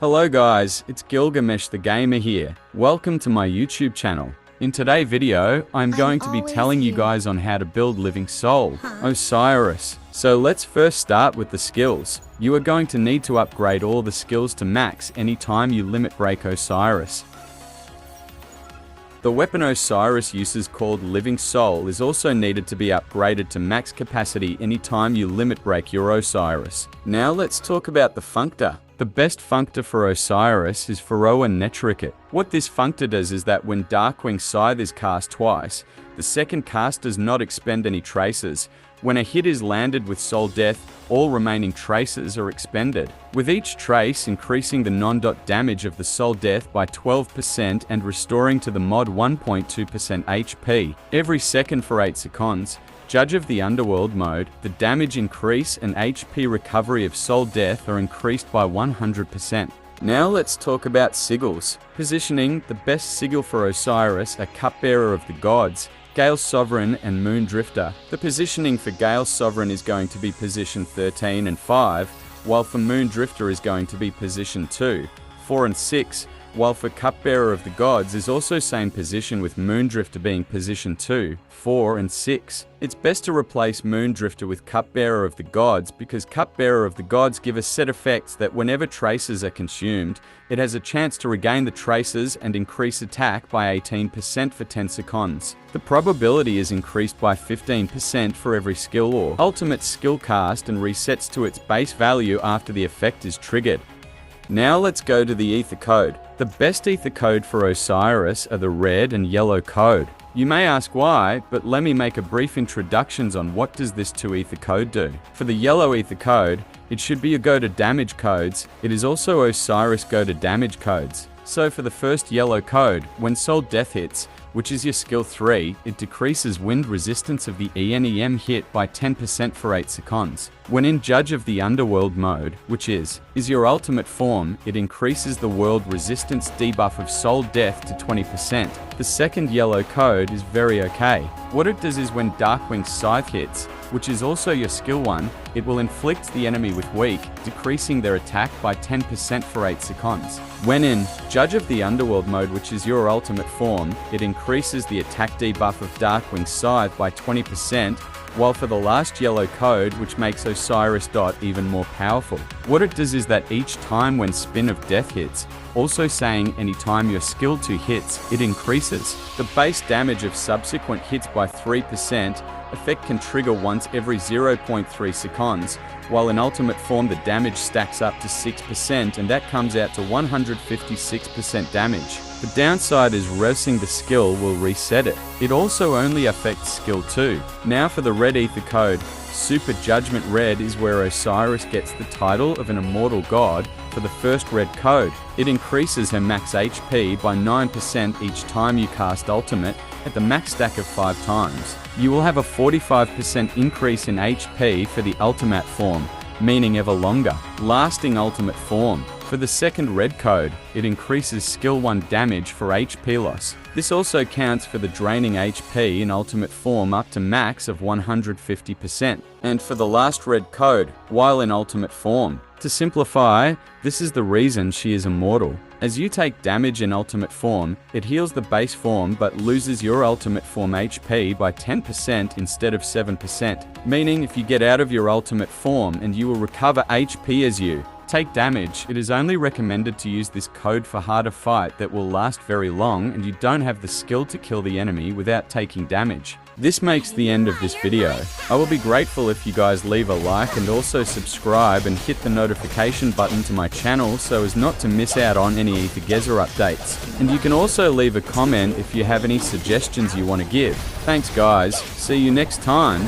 Hello guys, it's Gilgamesh the Gamer here. Welcome to my YouTube channel. In today's video, I'm going to be telling you guys on how to build Living Soul, Osiris. So let's first start with the skills. You are going to need to upgrade all the skills to max anytime you limit break Osiris. The weapon Osiris uses called Living Soul is also needed to be upgraded to max capacity anytime you limit break your Osiris. Now let's talk about the Functor. The best Functor for Osiris is Pharaoh Netricket. What this Functor does is that when Darkwing Scythe is cast twice, the second cast does not expend any traces. When a hit is landed with Soul Death, all remaining traces are expended, with each trace increasing the non-dot damage of the Soul Death by 12% and restoring to the mod 1.2% HP. Every second for 8 seconds, Judge of the Underworld mode, the damage increase and HP recovery of Soul Death are increased by 100%. Now let's talk about Sigils. Positioning, the best sigil for Osiris are Cupbearer of the Gods, Gale Sovereign and Moon Drifter. The positioning for Gale Sovereign is going to be position 13 and 5, while for Moon Drifter is going to be position 2, 4 and 6, while for Cupbearer of the Gods is also same position with Moon Drifter being position 2, 4 and 6. It's best to replace Moon Drifter with Cupbearer of the Gods because Cupbearer of the Gods give a set effects that whenever traces are consumed, it has a chance to regain the traces and increase attack by 18% for 10 seconds. The probability is increased by 15% for every skill or ultimate skill cast and resets to its base value after the effect is triggered. Now let's go to the Aether code. The best Aether code for Osiris are the red and yellow code. You may ask why, but let me make a brief introductions on what does this 2 Aether code do. For the yellow Aether code, it should be a go to damage codes. It is also Osiris go to damage codes. So for the first yellow code, when Soul Death hits, which is your skill 3, it decreases wind resistance of the ENEM hit by 10% for 8 seconds. When in Judge of the Underworld mode, which is your ultimate form, it increases the world resistance debuff of Soul Death to 20%. The second yellow code is very okay. What it does is when Darkwing Scythe hits, which is also your skill 1, it will inflict the enemy with weak, decreasing their attack by 10% for 8 seconds. When in Judge of the Underworld mode, which is your ultimate form, it increases the attack debuff of Darkwing Scythe by 20%, while for the last yellow code, which makes Osiris Dot even more powerful. What it does is that each time when Spin of Death hits, also saying anytime your skill 2 hits, it increases the base damage of subsequent hits by 3%. Effect can trigger once every 0.3 seconds, while in ultimate form the damage stacks up to 6% and that comes out to 156% damage. The downside is resting the skill will reset it. It also only affects skill 2. Now for the red Aether code. Super Judgment Red is where Osiris gets the title of an immortal god for the first red code. It increases her max HP by 9% each time you cast ultimate at the max stack of 5 times. You will have a 45% increase in HP for the ultimate form, meaning ever longer, lasting ultimate form. For the second red code, it increases skill 1 damage for HP loss. This also counts for the draining HP in ultimate form up to max of 150%. And for the last red code, while in ultimate form. To simplify, this is the reason she is immortal. As you take damage in ultimate form, it heals the base form but loses your ultimate form HP by 10% instead of 7%. Meaning if you get out of your ultimate form and you will recover HP as you take damage, it is only recommended to use this code for harder fight that will last very long and you don't have the skill to kill the enemy without taking damage. This makes the end of this video. I will be grateful if you guys leave a like and also subscribe and hit the notification button to my channel so as not to miss out on any Aether Gazer updates. And you can also leave a comment if you have any suggestions you want to give. Thanks guys, see you next time.